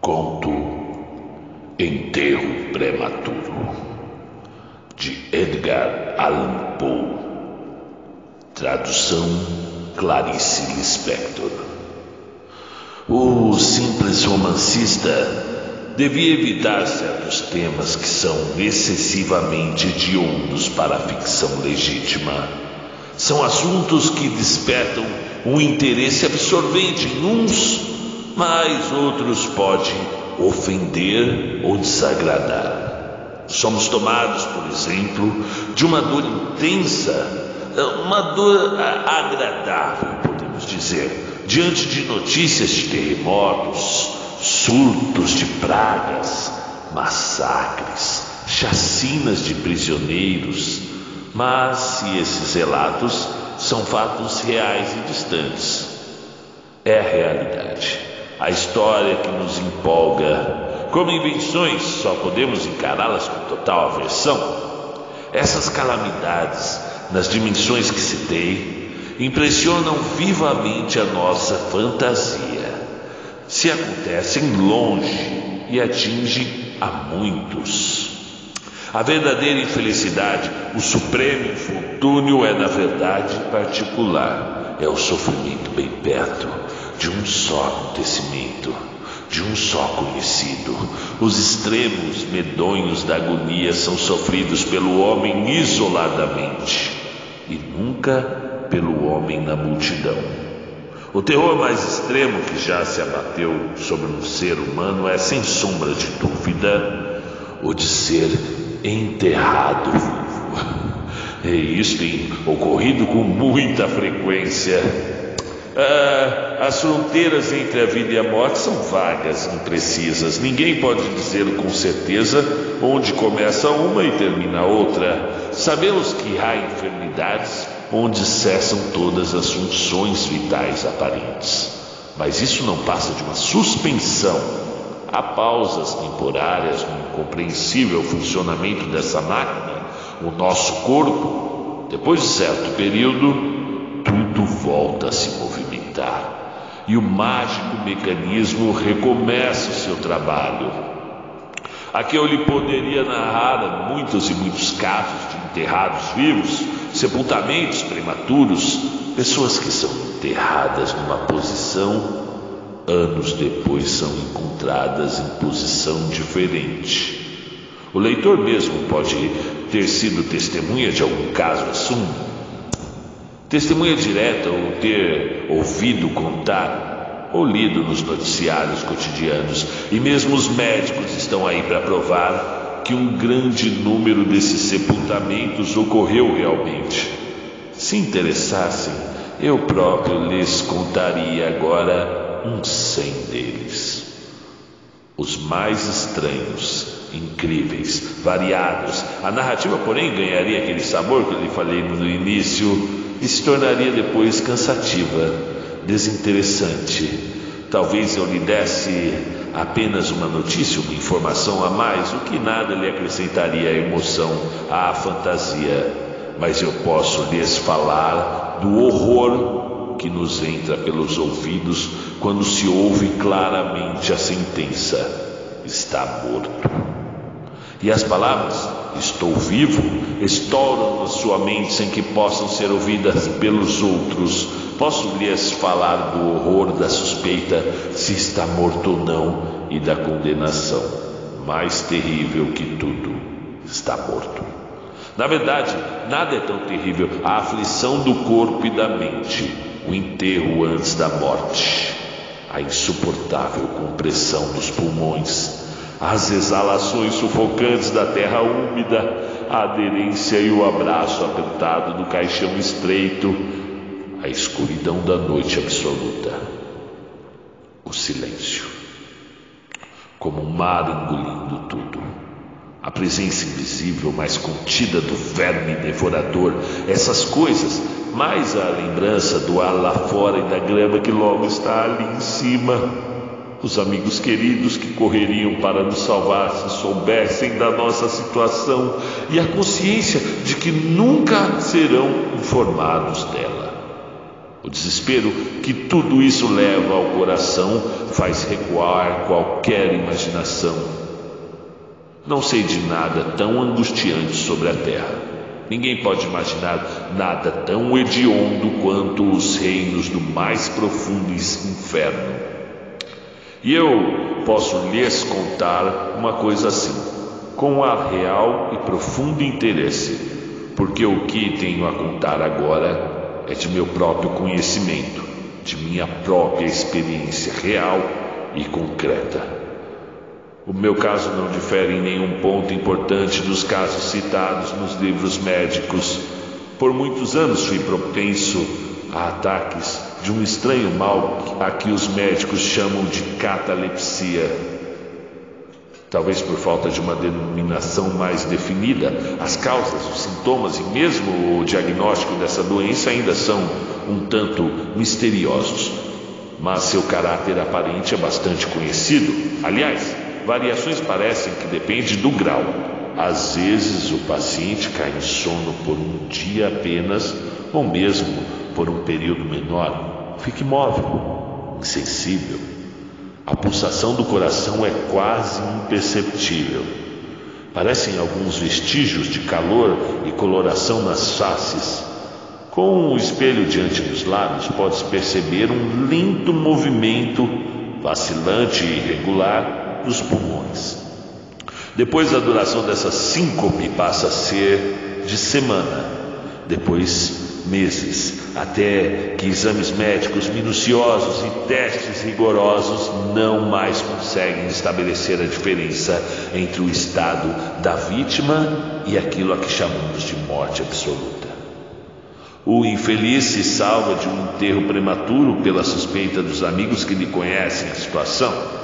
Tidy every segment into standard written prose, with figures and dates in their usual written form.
Conto Enterro Prematuro, de Edgar Allan Poe. Tradução Clarice Lispector. O simples romancista devia evitar certos temas que são excessivamente hediondos para a ficção legítima. São assuntos que despertam um interesse absorvente em uns, mas outros podem ofender ou desagradar. Somos tomados, por exemplo, de uma dor intensa, uma dor agradável, podemos dizer, diante de notícias de terremotos, surtos de pragas, massacres, chacinas de prisioneiros. Mas se esses relatos são fatos reais e distantes, é a realidade, a história que nos empolga. Como invenções, só podemos encará-las com total aversão. Essas calamidades, nas dimensões que citei, impressionam vivamente a nossa fantasia. Se acontecem longe e atingem a muitos. A verdadeira infelicidade, o supremo infortúnio é, na verdade, particular. É o sofrimento bem perto de um só acontecimento, de um só conhecido. Os extremos medonhos da agonia são sofridos pelo homem isoladamente e nunca pelo homem na multidão. O terror mais extremo que já se abateu sobre um ser humano é, sem sombra de dúvida, o de ser enterrado vivo. E isso tem ocorrido com muita frequência. As fronteiras entre a vida e a morte são vagas, imprecisas. Ninguém pode dizer com certeza onde começa uma e termina a outra. Sabemos que há enfermidades onde cessam todas as funções vitais aparentes, mas isso não passa de uma suspensão. Há pausas temporárias no incompreensível funcionamento dessa máquina, o nosso corpo. Depois de certo período, tudo volta a se movimentar e o mágico mecanismo recomeça o seu trabalho. Aqui eu lhe poderia narrar muitos e muitos casos de enterrados vivos, sepultamentos prematuros, pessoas que são enterradas numa posição, anos depois são encontradas em posição diferente. O leitor mesmo pode ter sido testemunha de algum caso assim, testemunha direta, ou ter ouvido contar ou lido nos noticiários cotidianos. E mesmo os médicos estão aí para provar que um grande número desses sepultamentos ocorreu realmente. Se interessassem, eu próprio lhes contaria agora uns 100 deles. Os mais estranhos, incríveis, variados. A narrativa, porém, ganharia aquele sabor que eu lhe falei no início e se tornaria depois cansativa, desinteressante. Talvez eu lhe desse apenas uma notícia, uma informação a mais, o que nada lhe acrescentaria à emoção, à fantasia. Mas eu posso lhes falar do horror que nos entra pelos ouvidos quando se ouve claramente a sentença: está morto. E as palavras "estou vivo" estouram na sua mente sem que possam ser ouvidas pelos outros. Posso lhes falar do horror da suspeita se está morto ou não e da condenação. Mais terrível que tudo, está morto. Na verdade, nada é tão terrível. A aflição do corpo e da mente, o enterro antes da morte, a insuportável compressão dos pulmões, as exalações sufocantes da terra úmida, a aderência e o abraço apertado do caixão estreito, a escuridão da noite absoluta, o silêncio, como um mar engolindo tudo, a presença invisível, mas contida do verme devorador, essas coisas, mais a lembrança do ar lá fora e da grama que logo está ali em cima. Os amigos queridos que correriam para nos salvar se soubessem da nossa situação, e a consciência de que nunca serão informados dela. O desespero que tudo isso leva ao coração faz recuar qualquer imaginação. Não sei de nada tão angustiante sobre a terra. Ninguém pode imaginar nada tão hediondo quanto os reinos do mais profundo inferno. E eu posso lhes contar uma coisa assim, com real e profundo interesse, porque o que tenho a contar agora é de meu próprio conhecimento, de minha própria experiência real e concreta. O meu caso não difere em nenhum ponto importante dos casos citados nos livros médicos. Por muitos anos fui propenso a ataques de um estranho mal a que os médicos chamam de catalepsia. Talvez por falta de uma denominação mais definida, as causas, os sintomas e mesmo o diagnóstico dessa doença ainda são um tanto misteriosos. Mas seu caráter aparente é bastante conhecido. Aliás, variações parecem que dependem do grau. Às vezes o paciente cai em sono por um dia apenas, ou mesmo por um período menor. Fica imóvel, insensível. A pulsação do coração é quase imperceptível. Parecem alguns vestígios de calor e coloração nas faces. Com um espelho diante dos lábios, pode-se perceber um lento movimento, vacilante e irregular, dos pulmões. Depois a duração dessa síncope passa a ser de semana, depois meses, até que exames médicos minuciosos e testes rigorosos não mais conseguem estabelecer a diferença entre o estado da vítima e aquilo a que chamamos de morte absoluta. O infeliz se salva de um enterro prematuro pela suspeita dos amigos que lhe conhecem a situação.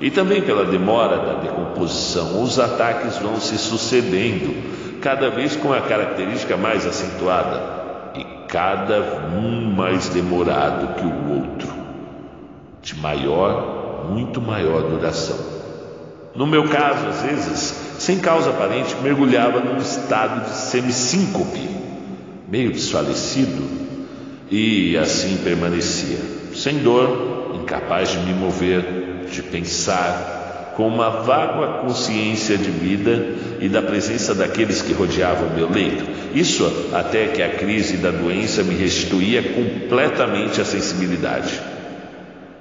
E também pela demora da decomposição. Os ataques vão se sucedendo, cada vez com a característica mais acentuada, e cada um mais demorado que o outro, de maior, muito maior duração. No meu caso, às vezes, sem causa aparente, mergulhava num estado de semissíncope, meio desfalecido, e assim permanecia, sem dor, incapaz de me mover, de pensar, com uma vaga consciência de vida e da presença daqueles que rodeavam meu leito. Isso até que a crise da doença me restituía completamente a sensibilidade.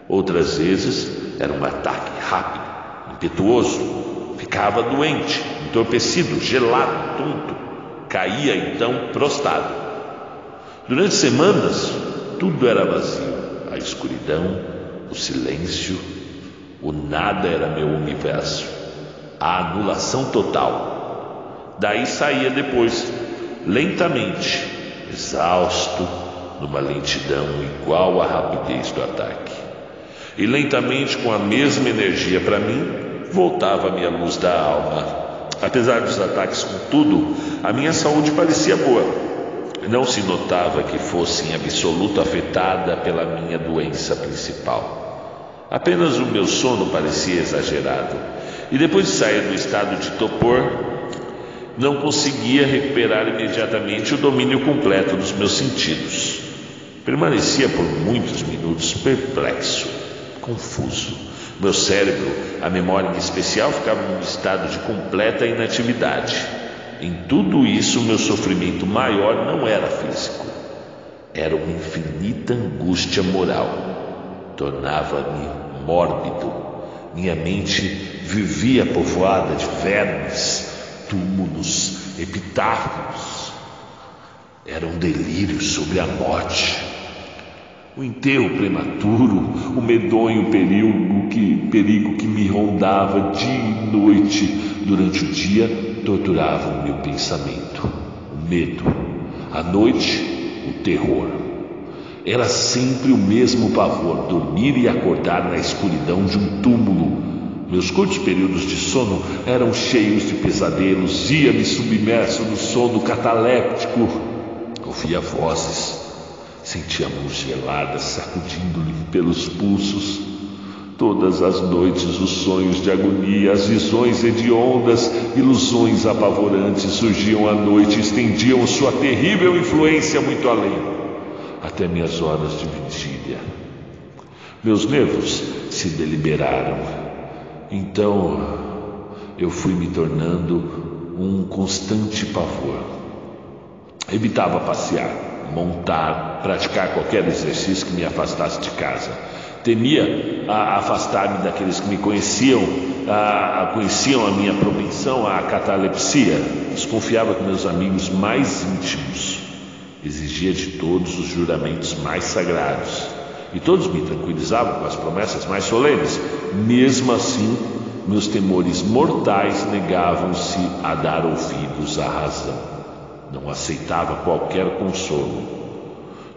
Outras vezes era um ataque rápido, impetuoso. Ficava doente, entorpecido, gelado, tonto. Caía então prostrado. Durante semanas tudo era vazio. A escuridão, o silêncio, o nada era meu universo, a anulação total. Daí saía depois, lentamente, exausto, numa lentidão igual à rapidez do ataque. E lentamente, com a mesma energia para mim, voltava a minha luz da alma. Apesar dos ataques, contudo, a minha saúde parecia boa. Não se notava que fosse em absoluto afetada pela minha doença principal. Apenas o meu sono parecia exagerado, e depois de sair do estado de torpor, não conseguia recuperar imediatamente o domínio completo dos meus sentidos. Permanecia por muitos minutos perplexo, confuso. Meu cérebro, a memória em especial, ficava num estado de completa inatividade. Em tudo isso, meu sofrimento maior não era físico, era uma infinita angústia moral. Tornava-me mórbido. Minha mente vivia povoada de vermes, túmulos, epitáfios. Era um delírio sobre a morte. O enterro prematuro, o medonho perigo que me rondava dia e noite durante o dia, torturava o meu pensamento. O medo, à noite, o terror. Era sempre o mesmo pavor, dormir e acordar na escuridão de um túmulo. Meus curtos períodos de sono eram cheios de pesadelos, ia-me submerso no sono cataléptico. Ouvia vozes, sentia mãos geladas sacudindo-lhe pelos pulsos. Todas as noites os sonhos de agonia, as visões hediondas, ilusões apavorantes surgiam à noite e estendiam sua terrível influência muito além. até minhas horas de vigília. Meus nervos se deliberaram. Então eu fui me tornando um constante pavor. Evitava passear, montar, praticar qualquer exercício que me afastasse de casa. Temia afastar-me daqueles que me conheciam a minha propensão à catalepsia. Desconfiava que meus amigos mais íntimos. Exigia de todos os juramentos mais sagrados. E todos me tranquilizavam com as promessas mais solenes. Mesmo assim, meus temores mortais negavam-se a dar ouvidos à razão. Não aceitava qualquer consolo.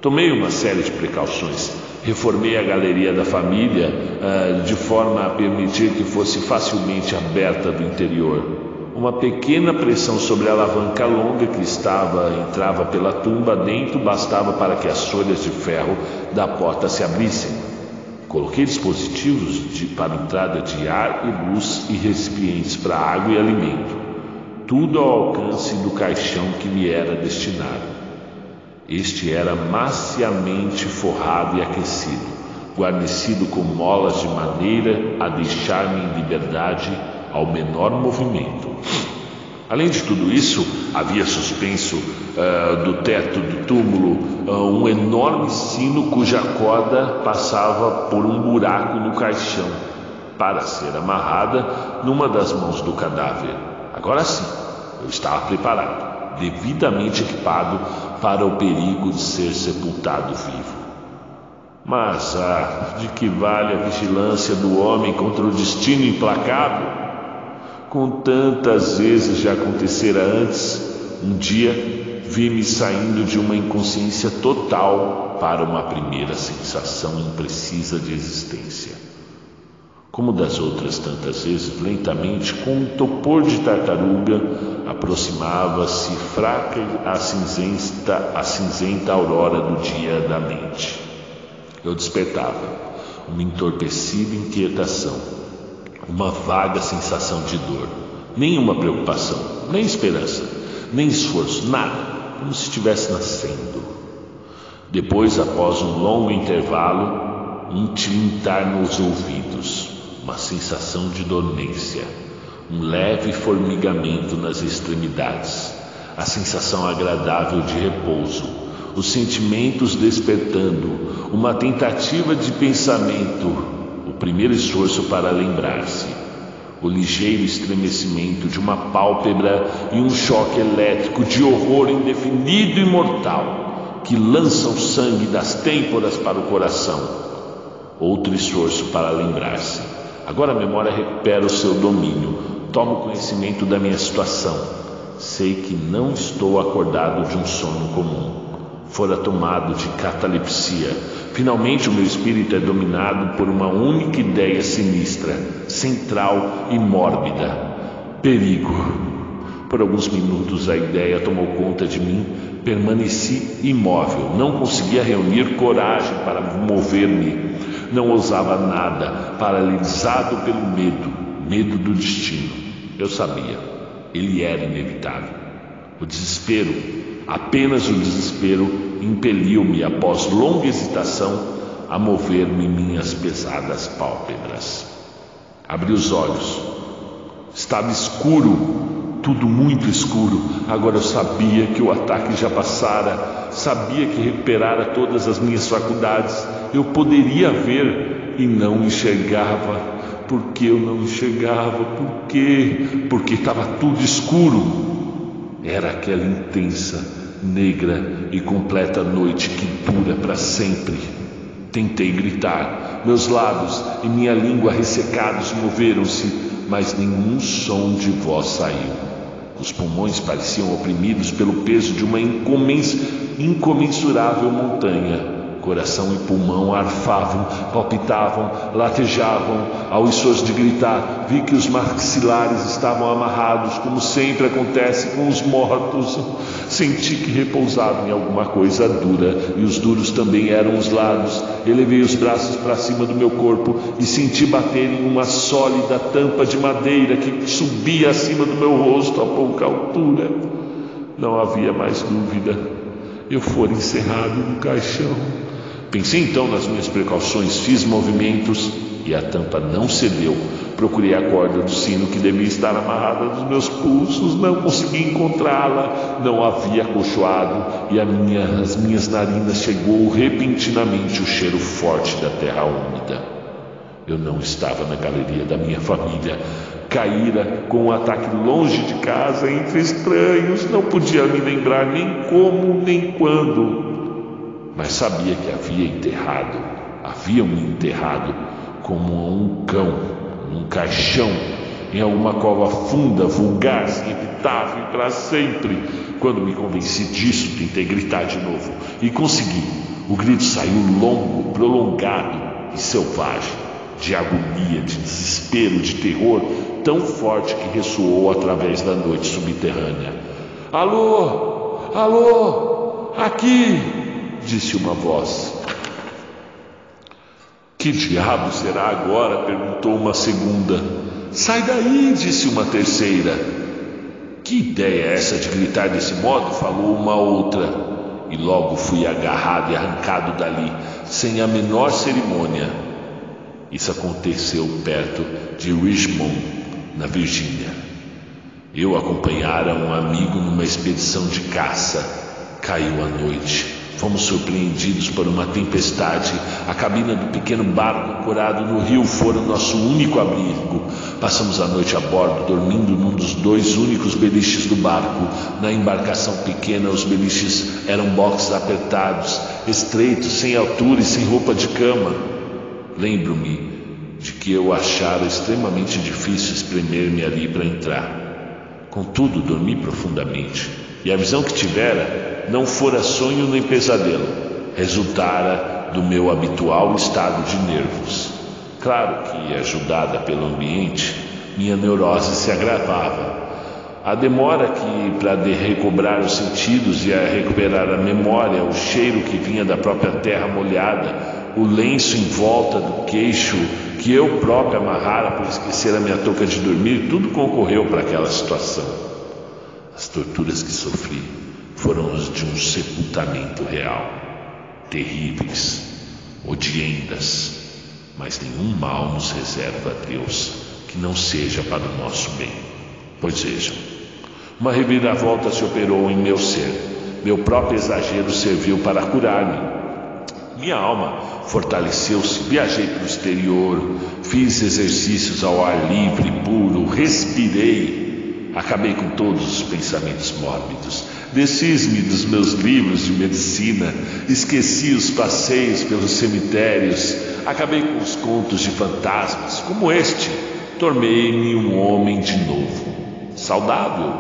Tomei uma série de precauções. Reformei a galeria da família de forma a permitir que fosse facilmente aberta do interior. Uma pequena pressão sobre a alavanca longa que entrava pela tumba dentro bastava para que as folhas de ferro da porta se abrissem. Coloquei dispositivos para entrada de ar e luz e recipientes para água e alimento. Tudo ao alcance do caixão que me era destinado. Este era maciamente forrado e aquecido, guarnecido com molas de maneira a deixar-me em liberdade ao menor movimento. Além de tudo isso, havia suspenso do teto do túmulo um enorme sino cuja corda passava por um buraco no caixão para ser amarrada numa das mãos do cadáver. Agora sim, eu estava preparado, devidamente equipado para o perigo de ser sepultado vivo. Mas de que vale a vigilância do homem contra o destino implacável? Com tantas vezes já acontecera antes, um dia vi-me saindo de uma inconsciência total para uma primeira sensação imprecisa de existência. Como das outras tantas vezes, lentamente, com um topor de tartaruga, aproximava-se fraca a cinzenta aurora do dia da mente. Eu despertava, uma entorpecida inquietação, uma vaga sensação de dor, nenhuma preocupação, nem esperança, nem esforço, nada, como se estivesse nascendo. Depois, após um longo intervalo, um tilintar nos ouvidos, uma sensação de dormência, um leve formigamento nas extremidades, a sensação agradável de repouso, os sentimentos despertando, uma tentativa de pensamento, o primeiro esforço para lembrar-se, o ligeiro estremecimento de uma pálpebra e um choque elétrico de horror indefinido e mortal que lança o sangue das têmporas para o coração. Outro esforço para lembrar-se. Agora a memória recupera o seu domínio. Tomo conhecimento da minha situação. Sei que não estou acordado de um sono comum. Fora tomado de catalepsia. Finalmente o meu espírito é dominado por uma única ideia sinistra, central e mórbida. Perigo. Por alguns minutos a ideia tomou conta de mim. Permaneci imóvel. Não conseguia reunir coragem para mover-me. Não ousava nada, paralisado pelo medo do destino. Eu sabia, ele era inevitável. O desespero, apenas o desespero, impeliu-me, após longa hesitação, a mover-me em minhas pesadas pálpebras. Abri os olhos. Estava escuro, tudo muito escuro. Agora eu sabia que o ataque já passara, sabia que recuperara todas as minhas faculdades. Eu poderia ver e não enxergava. Por que eu não enxergava? Por quê? Porque estava tudo escuro. Era aquela intensa, negra e completa noite que dura para sempre. Tentei gritar. Meus lábios e minha língua ressecados moveram-se, mas nenhum som de voz saiu. Os pulmões pareciam oprimidos pelo peso de uma incomensurável montanha. Coração e pulmão arfavam, palpitavam, latejavam. Ao esforço de gritar, vi que os maxilares estavam amarrados, como sempre acontece com os mortos. Senti que repousava em alguma coisa dura, e os duros também eram os lados. Elevei os braços para cima do meu corpo e senti bater em uma sólida tampa de madeira que subia acima do meu rosto a pouca altura. Não havia mais dúvida. eu for encerrado no caixão. Pensei então nas minhas precauções, fiz movimentos e a tampa não cedeu. Procurei a corda do sino que devia estar amarrada nos meus pulsos, não consegui encontrá-la, não havia acolchoado e às minhas narinas chegou repentinamente o cheiro forte da terra úmida. Eu não estava na galeria da minha família. Caíra com um ataque longe de casa, entre estranhos, não podia me lembrar nem como nem quando, mas sabia que haviam me enterrado como um cão, num caixão, em alguma cova funda, vulgar, sem epitáfio e para sempre. Quando me convenci disso, tentei gritar de novo e consegui. O grito saiu longo, prolongado e selvagem, de agonia, de desespero, de terror, tão forte que ressoou através da noite subterrânea. Alô, alô, aqui, disse uma voz. Que diabo será agora? Perguntou uma segunda. Sai daí, disse uma terceira. Que ideia é essa de gritar desse modo? Falou uma outra. E logo fui agarrado e arrancado dali, sem a menor cerimônia. Isso aconteceu perto de Richmond, na Virgínia. Eu acompanhara um amigo numa expedição de caça. Caiu a noite. Fomos surpreendidos por uma tempestade. A cabina do pequeno barco ancorado no rio fora nosso único abrigo. Passamos a noite a bordo, dormindo num dos 2 únicos beliches do barco. Na embarcação pequena, os beliches eram boxes apertados, estreitos, sem altura e sem roupa de cama. Lembro-me de que eu achara extremamente difícil espremer-me ali para entrar. Contudo, dormi profundamente, e a visão que tivera não fora sonho nem pesadelo, resultara do meu habitual estado de nervos. Claro que, ajudada pelo ambiente, minha neurose se agravava. A demora que, para recobrar os sentidos e a recuperar a memória, o cheiro que vinha da própria terra molhada, o lenço em volta do queixo que eu próprio amarrara por esquecer a minha touca de dormir, tudo concorreu para aquela situação. As torturas que sofri foram as de um sepultamento real, terríveis, odiendas, mas nenhum mal nos reserva a Deus que não seja para o nosso bem. Pois vejam, uma reviravolta se operou em meu ser. Meu próprio exagero serviu para curar-me. Minha alma fortaleceu-se, viajei para o exterior, fiz exercícios ao ar livre, puro, respirei, acabei com todos os pensamentos mórbidos, desfiz-me dos meus livros de medicina, esqueci os passeios pelos cemitérios, acabei com os contos de fantasmas, como este, tornei-me um homem de novo, saudável,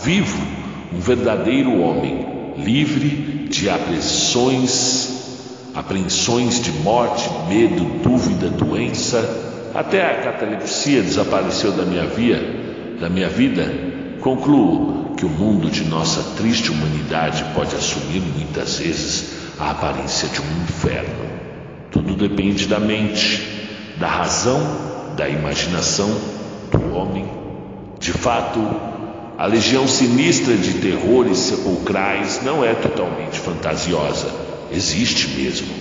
vivo, um verdadeiro homem, livre de apreensões de morte, medo, dúvida, doença. Até a catalepsia desapareceu da minha vida. Concluo que o mundo de nossa triste humanidade pode assumir muitas vezes a aparência de um inferno. Tudo depende da mente, da razão, da imaginação do homem. De fato, a legião sinistra de terrores sepulcrais não é totalmente fantasiosa, existe mesmo,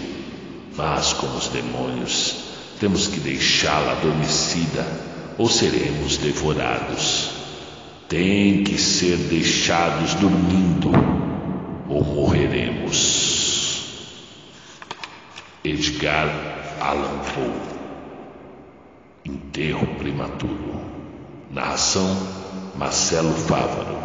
mas como os demônios, temos que deixá-la adormecida ou seremos devorados. Tem que ser deixados dormindo ou morreremos. Edgar Allan Poe. Enterro prematuro. Narração: Marcelo Fávaro.